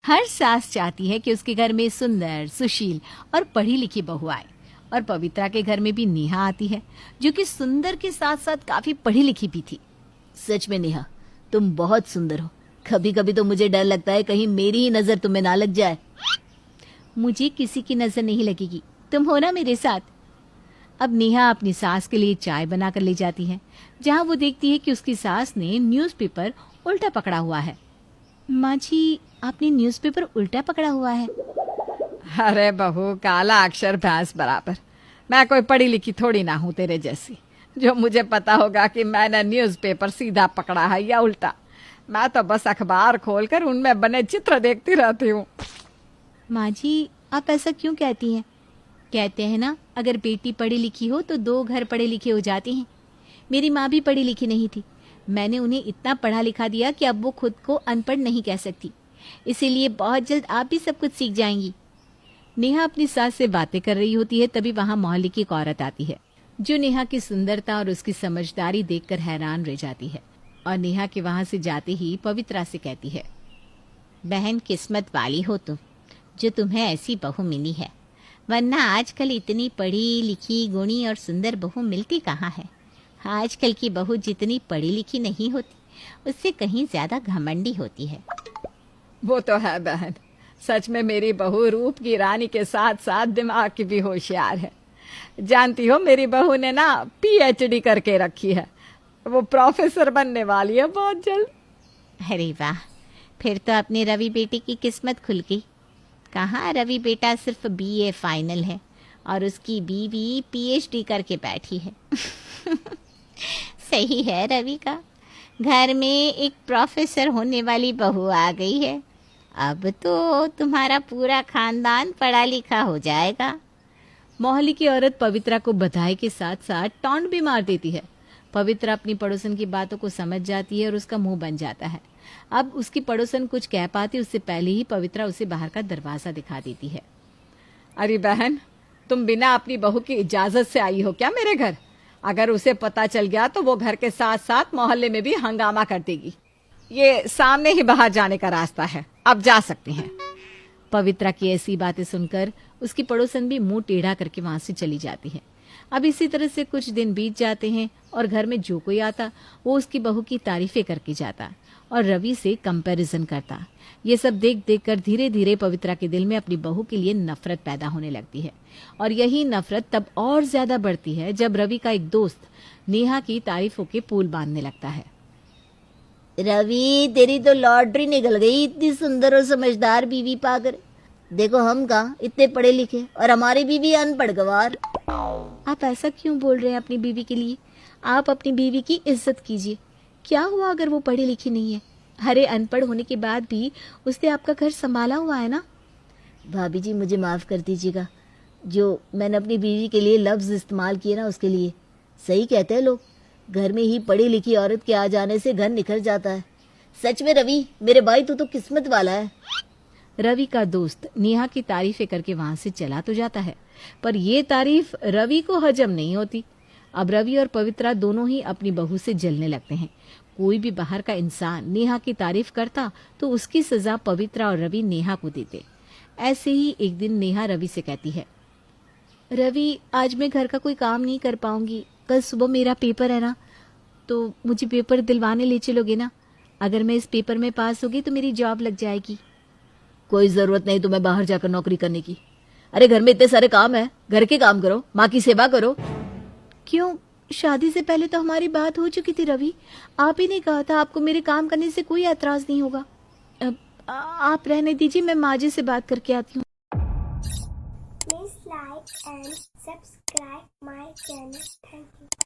हर सास चाहती है कि उसके घर में सुंदर, सुशील और पढ़ी लिखी बहू आए। और पवित्रा के घर में भी नेहा आती है, जो कि सुंदर के साथ साथ काफी पढ़ी लिखी भी थी। सच में नेहा, तुम बहुत सुंदर हो। कभी कभी तो मुझे डर लगता है कहीं मेरी ही नजर तुम्हें ना लग जाए। मुझे किसी की नजर नहीं लगेगी, तुम हो ना मेरे साथ। अब नेहा अपनी सास के लिए चाय बनाकर ले जाती है, जहाँ वो देखती है कि उसकी सास ने न्यूज़पेपर उल्टा पकड़ा हुआ है। माँ जी, आपने न्यूज़पेपर उल्टा पकड़ा हुआ है। अरे बहू, काला अक्षर भैंस बराबर। मैं कोई पढ़ी लिखी थोड़ी ना हूँ तेरे जैसी, जो मुझे पता होगा कि मैंने न्यूज़पेपर सीधा पकड़ा है या उल्टा। मैं तो बस अखबार खोलकर उनमें बने चित्र देखती रहती हूँ। माँ जी, आप ऐसा क्यों कहती हैं? कहते हैं ना, अगर बेटी पढ़ी लिखी हो तो दो घर पढ़े लिखे हो जाते हैं। मेरी माँ भी पढ़ी लिखी नहीं थी। मैंने उन्हें इतना पढ़ा लिखा दिया कि अब वो खुद को अनपढ़ नहीं कह सकती। इसीलिए बहुत जल्द आप भी सब कुछ सीख जाएंगी। नेहा अपनी सास से बातें कर रही होती है, तभी वहाँ मोहल्ले की एक औरत आती है, जो नेहा की सुंदरता और उसकी समझदारी देखकर हैरान रह जाती है। और नेहा के वहाँ से जाते ही पवित्रा से कहती है, बहन, किस्मत वाली हो तुम, जो तुम्हें ऐसी बहू मिली है, वरना आजकल इतनी पढ़ी लिखी, गुणी और सुंदर बहू मिलती कहाँ है। आजकल की बहू जितनी पढ़ी लिखी नहीं होती, उससे कहीं ज्यादा घमंडी होती है। वो तो है बहन, सच में मेरी बहू रूप की रानी के साथ साथ दिमाग की भी होशियार है। जानती हो, मेरी बहू ने ना PhD करके रखी है। वो प्रोफेसर बनने वाली है बहुत जल्द। अरे वाह, फिर तो अपने रवि बेटे की किस्मत खुल गई। कहाँ, रवि बेटा सिर्फ BA फाइनल है और उसकी बीवी PhD करके बैठी है। सही है रवि का, घर में एक प्रोफेसर होने वाली बहू आ गई है। अब तो तुम्हारा पूरा खानदान पढ़ा लिखा हो जाएगा। मोहल्ले की औरत पवित्रा को बधाई के साथ साथ टॉन्ट भी मार देती है। पवित्रा अपनी पड़ोसन की बातों को समझ जाती है और उसका मुंह बन जाता है। अब उसकी पड़ोसन कुछ कह पाती उससे पहले ही पवित्रा उसे बाहर का दरवाजा दिखा देती है। अरे बहन, तुम बिना अपनी बहू की इजाजत से आई हो क्या मेरे घर? अगर उसे पता चल गया तो वो घर के साथ साथ मोहल्ले में भी हंगामा कर देगी। ये सामने ही बाहर जाने का रास्ता है, अब जा सकती हैं। पवित्रा की ऐसी बातें सुनकर उसकी पड़ोसन भी मुंह टेढ़ा करके वहां से चली जाती है। अब इसी तरह से कुछ दिन बीत जाते हैं और घर में जो कोई आता वो उसकी बहू की तारीफें करके जाता और रवि से कंपैरिजन करता। ये सब देख देख कर धीरे धीरे पवित्रा के दिल में अपनी बहू के लिए नफरत पैदा होने लगती है। और यही नफरत तब और ज्यादा बढ़ती है जब रवि का एक दोस्त नेहा की तारीफों के पुल बांधने लगता है। रवि, तेरी तो लॉटरी निकल गई, इतनी सुंदर और समझदार बीवी पाकर। देखो, हम कहाँ इतने पढ़े लिखे और हमारी बीवी अनपढ़ गंवार। आप ऐसा क्यों बोल रहे हैं अपनी बीवी के लिए? आप अपनी बीवी की इज्जत कीजिए। क्या हुआ अगर वो पढ़ी लिखी नहीं है? अरे, अनपढ़ होने के बाद भी उसने आपका घर संभाला हुआ है ना। भाभी जी, मुझे माफ कर दीजिएगा, जो मैंने अपनी बीवी के लिए लफ्ज इस्तेमाल किए ना, उसके लिए। सही कहते हैं लोग, घर में ही पढ़ी लिखी औरत के आ जाने से घर निखर जाता है। सच में रवि, मेरे भाई, तू तो किस्मत वाला है। रवि का दोस्त नेहा की तारीफें करके वहां से चला तो जाता है, पर ये तारीफ रवि को हजम नहीं होती। अब रवि और पवित्रा दोनों ही अपनी बहू से जलने लगते हैं। कोई भी बाहर का इंसान नेहा की तारीफ करता तो उसकी सजा पवित्रा और रवि नेहा को देते। ऐसे ही एक दिन नेहा रवि से कहती है, रवि, आज मैं घर का कोई काम नहीं कर पाऊंगी। कल सुबह मेरा पेपर है ना, तो मुझे पेपर दिलवाने ले चलोगे ना? अगर मैं इस पेपर में पास होगी तो मेरी जॉब लग जाएगी। कोई जरूरत नहीं तुम्हें बाहर जाकर नौकरी करने की। अरे, घर में इतने सारे काम है, घर के काम करो, माँ की सेवा करो। क्यों? शादी से पहले तो हमारी बात हो चुकी थी रवि। आप ही ने कहा था आपको मेरे काम करने से कोई एतराज नहीं होगा। अब आप रहने दीजिए, मैं माँ जी से बात करके आती हूँ। Please like and subscribe my channel. Thank you.